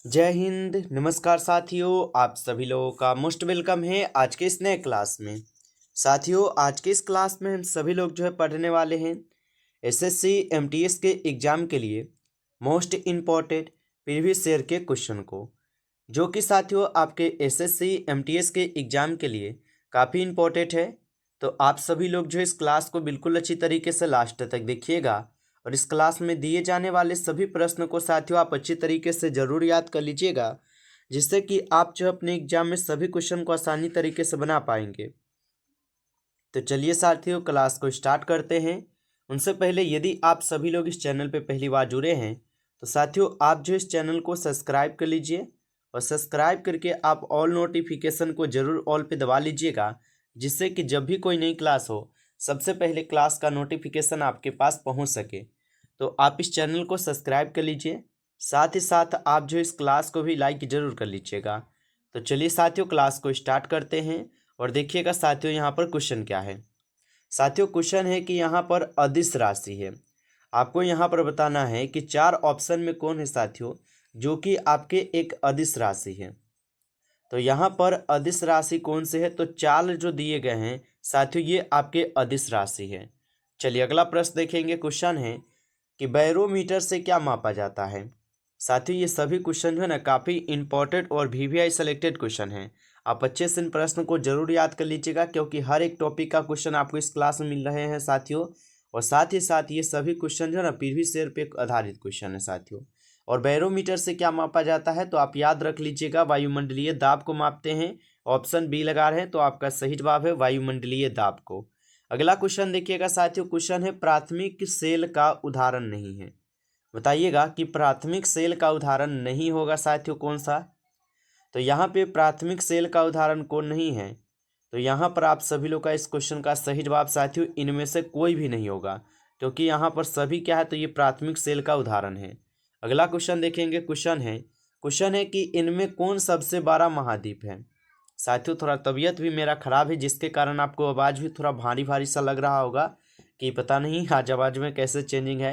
जय हिंद। नमस्कार साथियों, आप सभी लोगों का मोस्ट वेलकम है आज के इस नए क्लास में। साथियों, आज के इस क्लास में हम सभी लोग पढ़ने वाले हैं एसएससी एमटीएस के एग्ज़ाम के लिए मोस्ट इम्पॉर्टेंट प्रीवियस ईयर के क्वेश्चन को, जो कि साथियों आपके एसएससी एमटीएस के एग्ज़ाम के लिए काफ़ी इम्पोर्टेंट है। तो आप सभी लोग इस क्लास को बिल्कुल अच्छी तरीके से लास्ट तक देखिएगा और इस क्लास में दिए जाने वाले सभी प्रश्न को साथियों आप अच्छी तरीके से ज़रूर याद कर लीजिएगा, जिससे कि आप अपने एग्जाम में सभी क्वेश्चन को आसानी तरीके से बना पाएंगे। तो चलिए साथियों, क्लास को स्टार्ट करते हैं। उनसे पहले यदि आप सभी लोग इस चैनल पे पहली बार जुड़े हैं तो साथियों आप इस चैनल को सब्सक्राइब कर लीजिए और सब्सक्राइब करके आप ऑल नोटिफिकेशन को ज़रूर ऑल पे दबा लीजिएगा, जिससे कि जब भी कोई नई क्लास हो सबसे पहले क्लास का नोटिफिकेशन आपके पास पहुंच सके। तो आप इस चैनल को सब्सक्राइब कर लीजिए, साथ ही साथ आप इस क्लास को भी लाइक ज़रूर कर लीजिएगा। तो चलिए साथियों, क्लास को स्टार्ट करते हैं और देखिएगा साथियों यहाँ पर क्वेश्चन क्या है। साथियों क्वेश्चन है कि यहाँ पर अदिश राशि है। आपको यहाँ पर बताना है कि 4 ऑप्शन में कौन है साथियों जो कि आपके एक अदिश राशि है। तो यहाँ पर अदिश राशि कौन से है, तो चाल जो दिए गए हैं साथियों ये आपके अदिश राशि है। चलिए अगला प्रश्न देखेंगे। क्वेश्चन है कि बैरोमीटर से क्या मापा जाता है। साथियों ये सभी क्वेश्चन जो है ना काफ़ी इंपॉर्टेंट और वीवीआई सेलेक्टेड क्वेश्चन हैं। आप अच्छे से इन प्रश्न को जरूर याद कर लीजिएगा, क्योंकि हर एक टॉपिक का क्वेश्चन आपको इस क्लास में मिल रहे हैं साथियों। और साथ ही साथ ये सभी क्वेश्चन जो है ना प्रीवियस ईयर पे आधारित क्वेश्चन है साथियों। और बैरोमीटर से क्या मापा जाता है, तो आप याद रख लीजिएगा वायुमंडलीय दाब को मापते हैं। ऑप्शन बी लगा रहे हैं तो आपका सही जवाब है वायुमंडलीय दाब को। अगला क्वेश्चन देखिएगा साथियों। क्वेश्चन है प्राथमिक सेल का उदाहरण नहीं है। बताइएगा कि प्राथमिक सेल का उदाहरण नहीं होगा साथियों कौन सा। तो यहाँ पे प्राथमिक सेल का उदाहरण कौन नहीं है, तो यहाँ पर आप सभी लोग का इस क्वेश्चन का सही जवाब साथियों इनमें से कोई भी नहीं होगा, क्योंकि यहाँ पर सभी क्या है, तो ये प्राथमिक सेल का उदाहरण है। अगला क्वेश्चन देखेंगे। क्वेश्चन है कि इनमें कौन सबसे बड़ा महाद्वीप है। साथियों थोड़ा तबीयत भी मेरा खराब है, जिसके कारण आपको आवाज़ भी थोड़ा भारी भारी सा लग रहा होगा कि पता नहीं आज आवाज़ में कैसे चेंजिंग है।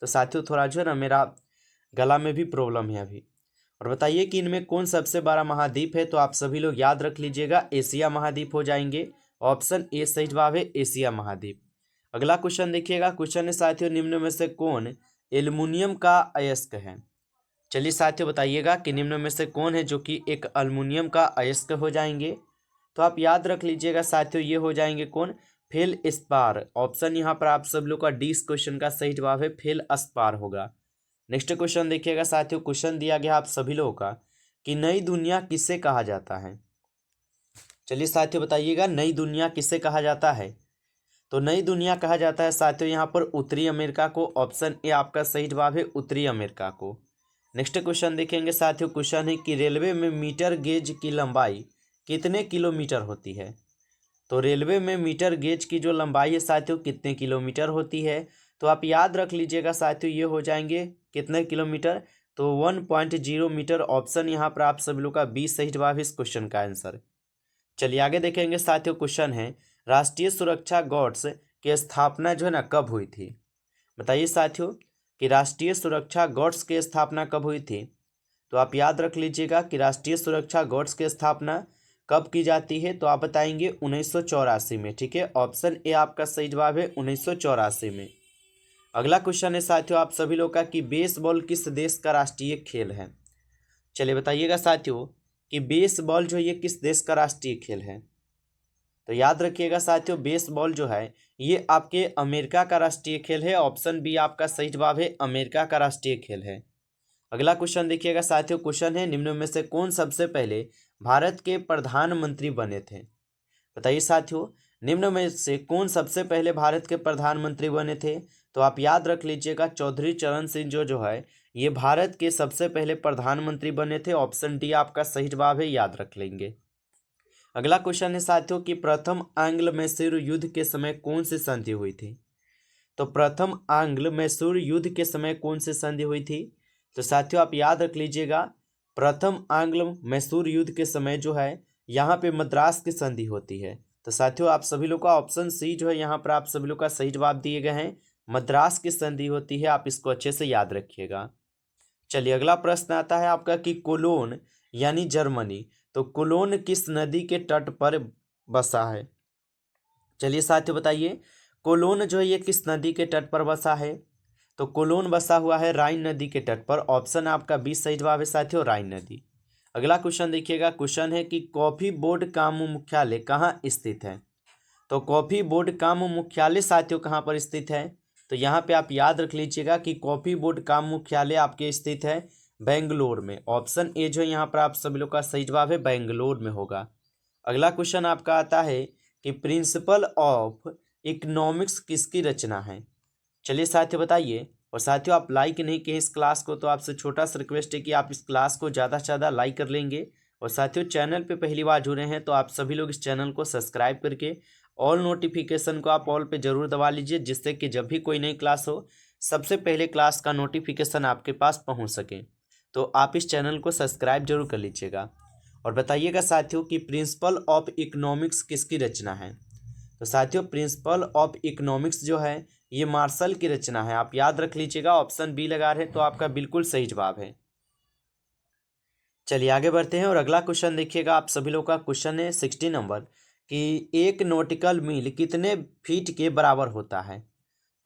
तो साथियों थोड़ा जो है ना मेरा गला में भी प्रॉब्लम है अभी। और बताइए कि इनमें कौन सबसे बड़ा महाद्वीप है, तो आप सभी लोग याद रख लीजिएगा एशिया महाद्वीप हो जाएंगे। ऑप्शन ए सही जवाब है एशिया महाद्वीप। अगला क्वेश्चन देखिएगा। क्वेश्चन है साथियों निम्न में से कौन एल्युमिनियम का अयस्क है। चलिए साथियों बताइएगा कि निम्न में से कौन है जो कि एक अल्युमिनियम का अयस्क हो जाएंगे। तो आप याद रख लीजिएगा साथियों ये हो जाएंगे कौन, फेल स्पार। ऑप्शन यहाँ पर आप सब लोग का डी इस क्वेश्चन का सही जवाब है फेल स्पार होगा। नेक्स्ट क्वेश्चन देखिएगा साथियों। क्वेश्चन दिया गया आप सभी लोगों का कि नई दुनिया किसे कहा जाता है। चलिए साथियों बताइएगा नई दुनिया किसे कहा जाता है। तो नई दुनिया कहा जाता है साथियों यहाँ पर उत्तरी अमेरिका को। ऑप्शन ए आपका सही जवाब है उत्तरी अमेरिका को। नेक्स्ट क्वेश्चन देखेंगे साथियों। क्वेश्चन है कि रेलवे में मीटर गेज की लंबाई कितने किलोमीटर होती है। तो रेलवे में मीटर गेज की जो लंबाई है साथियों कितने किलोमीटर होती है, तो आप याद रख लीजिएगा साथियों ये हो जाएंगे कितने किलोमीटर, तो 1.0 मीटर। ऑप्शन यहाँ पर आप सभी लोग का 20 सही जवाब है इस क्वेश्चन का आंसर। चलिए आगे देखेंगे साथियों। क्वेश्चन है राष्ट्रीय सुरक्षा गार्ड्स की स्थापना जो है ना कब हुई थी। बताइए साथियों कि राष्ट्रीय सुरक्षा गार्ड्स की स्थापना कब हुई थी। तो आप याद रख लीजिएगा कि राष्ट्रीय सुरक्षा गार्ड्स की स्थापना कब की जाती है, तो आप बताएंगे 1984 में। ठीक है, ऑप्शन ए आपका सही जवाब है 1984 में। अगला क्वेश्चन है साथियों आप सभी लोग का कि बेसबॉल किस देश का राष्ट्रीय खेल है। चलिए बताइएगा साथियों कि बेसबॉल जो ये किस देश का राष्ट्रीय खेल है। तो याद रखिएगा साथियों बेसबॉल जो है ये आपके अमेरिका का राष्ट्रीय खेल है। ऑप्शन बी आपका सही जवाब है अमेरिका का राष्ट्रीय खेल है। अगला क्वेश्चन देखिएगा साथियों। क्वेश्चन है निम्न में से कौन सबसे पहले भारत के प्रधानमंत्री बने थे। बताइए साथियों निम्न में से कौन सबसे पहले भारत के प्रधानमंत्री बने थे। तो आप याद रख लीजिएगा चौधरी चरण सिंह जो है ये भारत के सबसे पहले प्रधानमंत्री बने थे। ऑप्शन डी आपका सही जवाब है, याद रख लेंगे। अगला क्वेश्चन है साथियों कि प्रथम आंग्ल मैसूर युद्ध के समय कौन सी संधि हुई थी। तो प्रथम आंग्ल मैसूर युद्ध के समय कौन सी संधि हुई थी। तो साथियों आप याद रख लीजिएगा प्रथम आंग्ल मैसूर युद्ध के समय जो है यहाँ पे मद्रास की संधि होती है। तो साथियों आप सभी लोग का ऑप्शन सी जो है यहाँ पर आप सभी लोग का सही जवाब दिए गए हैं, मद्रास की संधि होती है। आप इसको अच्छे से याद रखिएगा। चलिए अगला प्रश्न आता है आपका कि कोलोन यानी जर्मनी, तो कोलोन किस नदी के तट पर बसा है? चलिए साथियों बताइए, कोलोन जो है ये किस नदी के तट पर बसा है? तो कोलोन बसा हुआ है राइन नदी के तट पर। ऑप्शन आपका 20 सही जवाब है साथियों, राइन नदी। अगला क्वेश्चन देखिएगा, क्वेश्चन है कि कॉफी बोर्ड का मुख्यालय कहाँ स्थित है? तो कॉफी बोर्ड का मुख्यालय साथियों कहाँ पर स्थित है? तो यहाँ पे आप याद रख लीजिएगा कि कॉफी बोर्ड का मुख्यालय आपके स्थित है बेंगलोर में। ऑप्शन ए जो है यहाँ पर आप सभी लोग का सही जवाब है, बेंगलोर में होगा। अगला क्वेश्चन आपका आता है कि प्रिंसिपल ऑफ इकोनॉमिक्स किसकी रचना है? चलिए साथियों बताइए। और साथियों आप लाइक नहीं किए इस क्लास को, तो आपसे छोटा सा रिक्वेस्ट है कि आप इस क्लास को ज़्यादा से ज़्यादा लाइक कर लेंगे। और साथियों चैनल पे पहली बार जुड़े हैं तो आप सभी लोग इस चैनल को सब्सक्राइब करके ऑल नोटिफिकेशन को आप ऑल पे ज़रूर दबा लीजिए, जिससे कि जब भी कोई नई क्लास हो सबसे पहले क्लास का नोटिफिकेशन आपके पास पहुंच सके। तो आप इस चैनल को सब्सक्राइब जरूर कर लीजिएगा। और बताइएगा साथियों कि प्रिंसिपल ऑफ इकोनॉमिक्स किसकी रचना है? तो साथियों प्रिंसिपल ऑफ इकोनॉमिक्स जो है ये मार्शल की रचना है। आप याद रख लीजिएगा, ऑप्शन बी लगा रहे तो आपका बिल्कुल सही जवाब है। चलिए आगे बढ़ते हैं और अगला क्वेश्चन देखिएगा, आप सभी लोग का क्वेश्चन है 60 नंबर कि एक नॉटिकल मील कितने फीट के बराबर होता है?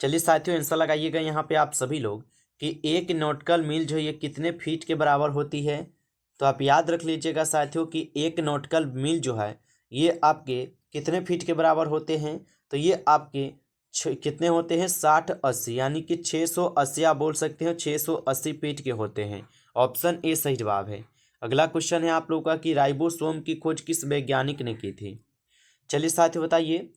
चलिए साथियों आंसर लगाइएगा यहाँ पे आप सभी लोग कि एक नॉटिकल मील जो है ये कितने फीट के बराबर होती है। तो आप याद रख लीजिएगा साथियों कि एक नॉटिकल मील जो है ये आपके कितने फीट के बराबर होते हैं? तो ये आपके कितने होते हैं, 60-80, यानी कि 680 आप बोल सकते हो, 680 फीट के होते हैं। ऑप्शन ए सही जवाब है। अगला क्वेश्चन है आप लोगों का कि राइबोसोम की खोज किस वैज्ञानिक ने की थी? चलिए साथियों बताइए।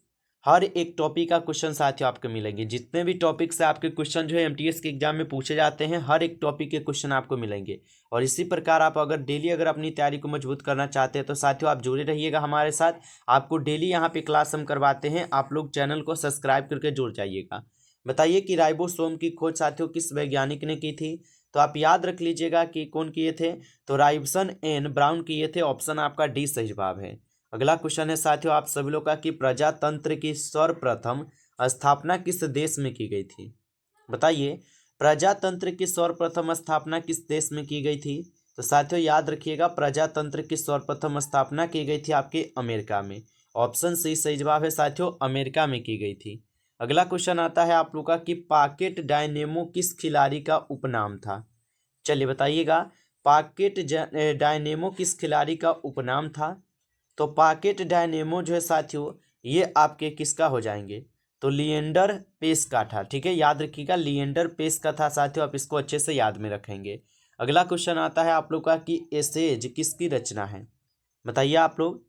हर एक टॉपिक का क्वेश्चन साथियों आपको मिलेंगे, जितने भी टॉपिक से आपके क्वेश्चन जो है एमटीएस के एग्जाम में पूछे जाते हैं हर एक टॉपिक के क्वेश्चन आपको मिलेंगे। और इसी प्रकार आप अगर डेली अगर अपनी तैयारी को मजबूत करना चाहते हैं तो साथियों आप जुड़े रहिएगा हमारे साथ। आपको डेली यहाँ पे क्लास हम करवाते हैं, आप लोग चैनल को सब्सक्राइब करके जुड़ जाइएगा। बताइए कि राइबोसोम की खोज साथियों किस वैज्ञानिक ने की थी? तो आप याद रख लीजिएगा कि कौन किए थे, तो राइबसन एन ब्राउन किए थे। ऑप्शन आपका डी सही जवाब है। अगला क्वेश्चन है साथियों आप सभी लोग का कि प्रजातंत्र की सर्वप्रथम स्थापना किस देश में की गई थी? बताइए प्रजातंत्र की सर्वप्रथम स्थापना किस देश में की गई थी? तो साथियों याद रखिएगा, प्रजातंत्र की सर्वप्रथम स्थापना की गई थी आपके अमेरिका में। ऑप्शन सी सही जवाब है साथियों, अमेरिका में की गई थी। अगला क्वेश्चन आता है आप लोग का कि पॉकेट डायनेमो किस खिलाड़ी का उपनाम था? चलिए बताइएगा, पॉकेट डायनेमो किस खिलाड़ी का उपनाम था? तो पॉकेट डायनेमो जो है साथियों ये आपके किसका हो जाएंगे? तो लिएंडर पेस का था। ठीक है, याद रखिएगा लिएंडर पेस का था साथियों, आप इसको अच्छे से याद में रखेंगे। अगला क्वेश्चन आता है आप लोग का कि एसेज किसकी रचना है? बताइए आप लोग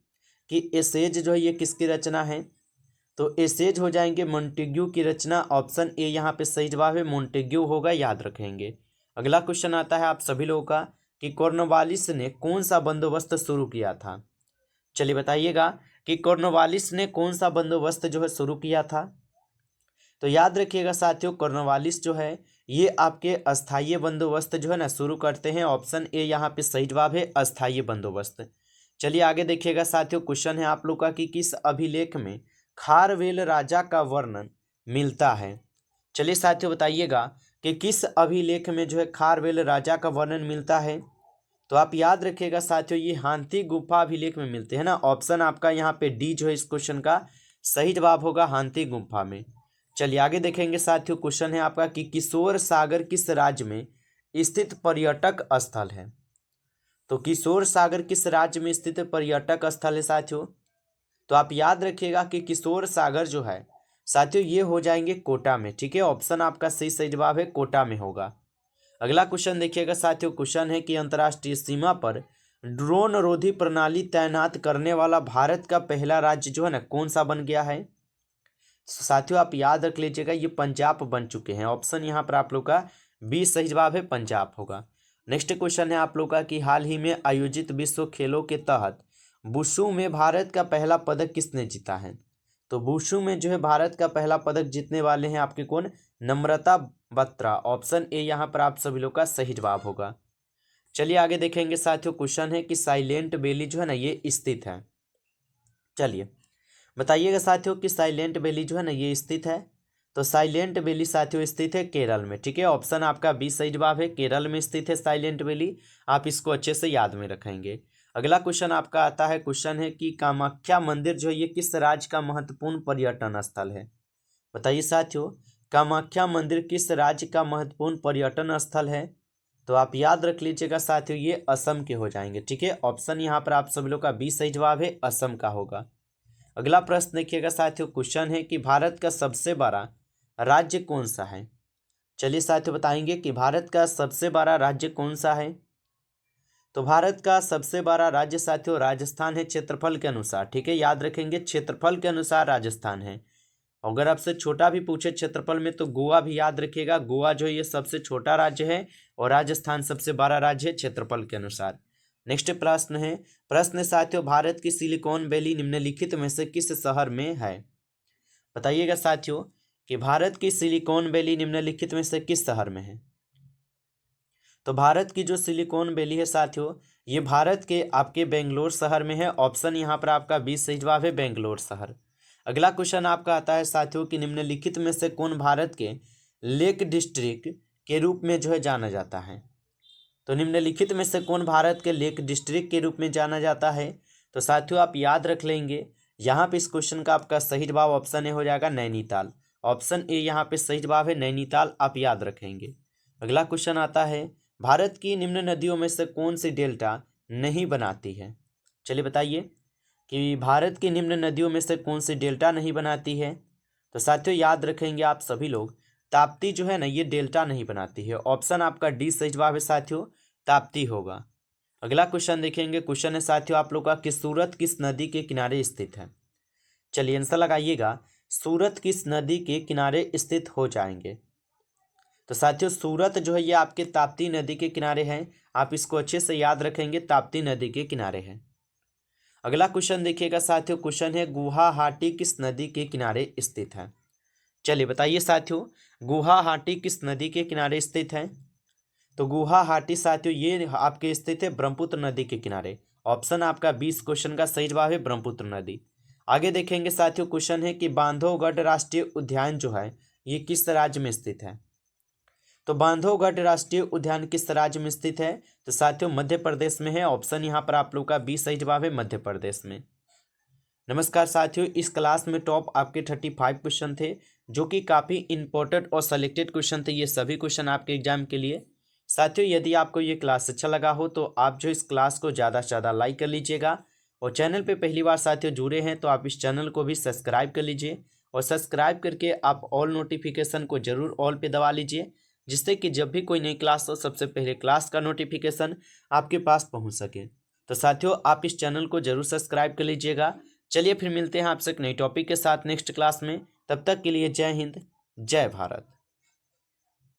कि एसेज जो है ये किसकी रचना है? तो एसेज हो जाएंगे मोंटेग्यू की रचना। ऑप्शन ए यहाँ पे सही जवाब है, मोंटेग्यू होगा, याद रखेंगे। अगला क्वेश्चन आता है आप सभी लोगों का कि कॉर्नवालिस ने कौन सा बंदोबस्त शुरू किया था? चलिए बताइएगा कि कॉर्नवालिस ने कौन सा बंदोबस्त जो है शुरू किया था? तो याद रखिएगा साथियों, कॉर्नवालिस जो है ये आपके अस्थायी बंदोबस्त जो है ना शुरू करते हैं। ऑप्शन ए यहाँ पे सही जवाब है, अस्थायी बंदोबस्त। चलिए आगे देखिएगा साथियों, क्वेश्चन है आप लोग का कि किस अभिलेख में खारवेल राजा का वर्णन मिलता है? चलिए साथियों बताइएगा कि किस अभिलेख में जो है खारवेल राजा का वर्णन मिलता है? तो आप याद रखिएगा साथियों, ये हांती गुफा अभिलेख में मिलते हैं ना। ऑप्शन आपका यहाँ पे डी जो है इस क्वेश्चन का सही जवाब होगा, हांती गुफा में। चलिए आगे देखेंगे साथियों, क्वेश्चन है आपका कि किशोर सागर किस राज्य में स्थित पर्यटक स्थल है? तो किशोर सागर किस राज्य में स्थित पर्यटक स्थल है साथियों? तो आप याद रखिएगा कि किशोर सागर जो है साथियों ये हो जाएंगे कोटा में। ठीक है, ऑप्शन आपका सही जवाब है, कोटा में होगा। अगला क्वेश्चन देखिएगा साथियों, क्वेश्चन है कि अंतर्राष्ट्रीय सीमा पर ड्रोन रोधी प्रणाली तैनात करने वाला भारत का पहला राज्य जो है ना कौन सा बन गया है? साथियों आप याद रख लीजिएगा, ये पंजाब बन चुके हैं। ऑप्शन यहाँ पर आप लोग का बी सही जवाब है, पंजाब होगा। नेक्स्ट क्वेश्चन है आप लोग का कि हाल ही में आयोजित विश्व खेलों के तहत वुशु में भारत का पहला पदक किसने जीता है? तो वुशु में जो है भारत का पहला पदक जीतने वाले हैं आपके कौन? नम्रता बत्रा। ऑप्शन ए यहाँ पर आप सभी लोग का सही जवाब होगा। चलिए आगे देखेंगे साथियों, क्वेश्चन है कि साइलेंट वैली जो है ना ये स्थित है। चलिए बताइएगा साथियों कि साइलेंट वैली जो है ना ये स्थित है। तो साइलेंट वैली साथियों स्थित है केरल में। ठीक है, ऑप्शन आपका बी सही जवाब है, केरल में स्थित है साइलेंट वैली। आप इसको अच्छे से याद में रखेंगे। अगला क्वेश्चन आपका आता है, क्वेश्चन है कि कामाख्या मंदिर जो है ये किस राज्य का महत्वपूर्ण पर्यटन स्थल है। बताइए साथियों, कामाख्या मंदिर किस राज्य का महत्वपूर्ण पर्यटन स्थल है। तो आप याद रख लीजिएगा साथियों, ये असम के हो जाएंगे। ठीक है, ऑप्शन यहाँ पर आप सभी लोग का बी सही जवाब है, असम का होगा। अगला प्रश्न देखिएगा साथियों, क्वेश्चन है कि भारत का सबसे बड़ा राज्य कौन सा है। चलिए साथियों बताएंगे कि भारत का सबसे बड़ा राज्य कौन सा है। तो भारत का सबसे बड़ा राज्य साथियों राजस्थान है, क्षेत्रफल के अनुसार। ठीक है, याद रखेंगे क्षेत्रफल के अनुसार राजस्थान है। अगर आपसे छोटा भी पूछे क्षेत्रफल में तो गोवा भी याद रखिएगा, गोवा जो है ये सबसे छोटा राज्य है और राजस्थान सबसे बड़ा राज्य है क्षेत्रफल के अनुसार। नेक्स्ट प्रश्न साथियों, भारत की सिलिकॉन वैली निम्नलिखित में से किस शहर में है। बताइएगा साथियों कि भारत की सिलिकॉन वैली निम्नलिखित में से किस शहर में है। तो भारत की जो सिलिकॉन वैली है साथियों ये भारत के आपके बेंगलोर शहर में है। ऑप्शन यहाँ पर आपका 20 सही जवाब है, बेंगलोर शहर। अगला क्वेश्चन आपका आता है साथियों कि निम्नलिखित में से कौन भारत के लेक डिस्ट्रिक्ट के रूप में जो है जाना जाता है। तो निम्नलिखित में से कौन भारत के लेक डिस्ट्रिक्ट के रूप में जाना जाता है। तो साथियों आप याद रख लेंगे, यहाँ पे इस क्वेश्चन का आपका सही जवाब ऑप्शन ए हो जाएगा, नैनीताल। ऑप्शन ए यहाँ पे सही जवाब है, नैनीताल, आप याद रखेंगे। अगला क्वेश्चन आता है, भारत की निम्न नदियों में से कौन सी डेल्टा नहीं बनाती है। चलिए बताइए कि भारत की निम्न नदियों में से कौन सी डेल्टा नहीं बनाती है। तो साथियों याद रखेंगे आप सभी लोग, ताप्ती जो है ना ये डेल्टा नहीं बनाती है। ऑप्शन आपका डी सही जवाब है साथियों, ताप्ती होगा। अगला क्वेश्चन देखेंगे, क्वेश्चन है साथियों आप लोग का कि सूरत किस नदी के किनारे स्थित है। चलिए आंसर लगाइएगा, सूरत किस नदी के किनारे स्थित हो जाएंगे। तो साथियों सूरत जो है ये आपके ताप्ती नदी के किनारे है, आप इसको अच्छे से याद रखेंगे, ताप्ती नदी के किनारे है। अगला क्वेश्चन देखिएगा साथियों, क्वेश्चन है गुवाहाटी किस नदी के किनारे स्थित है। चलिए बताइए साथियों, गुवाहाटी किस नदी के किनारे स्थित है। तो गुवाहाटी साथियों ये आपके स्थित है ब्रह्मपुत्र नदी के किनारे। ऑप्शन आपका 20 क्वेश्चन का सही जवाब है ब्रह्मपुत्र नदी। आगे देखेंगे साथियों, क्वेश्चन है कि बांधवगढ़ राष्ट्रीय उद्यान जो है ये किस राज्य में स्थित है। तो बांधवगढ़ राष्ट्रीय उद्यान किस राज्य में स्थित है। तो साथियों मध्य प्रदेश में है। ऑप्शन यहाँ पर आप लोग का 20 सही जवाब है, मध्य प्रदेश में। नमस्कार साथियों, इस क्लास में टॉप आपके 35 क्वेश्चन थे जो कि काफ़ी इंपॉर्टेंट और सेलेक्टेड क्वेश्चन थे। ये सभी क्वेश्चन आपके एग्जाम के लिए। साथियों यदि आपको ये क्लास अच्छा लगा हो तो आप जो इस क्लास को ज़्यादा से ज़्यादा लाइक कर लीजिएगा, और चैनल पे पहली बार साथियों जुड़े हैं तो आप इस चैनल को भी सब्सक्राइब कर लीजिए, और सब्सक्राइब करके आप ऑल नोटिफिकेशन को जरूर ऑल पे दबा लीजिए, जिससे कि जब भी कोई नई क्लास हो सबसे पहले क्लास का नोटिफिकेशन आपके पास पहुँच सके। तो साथियों आप इस चैनल को जरूर सब्सक्राइब कर लीजिएगा। चलिए फिर मिलते हैं आपसे एक नई टॉपिक के साथ नेक्स्ट क्लास में। तब तक के लिए जय हिंद, जय भारत।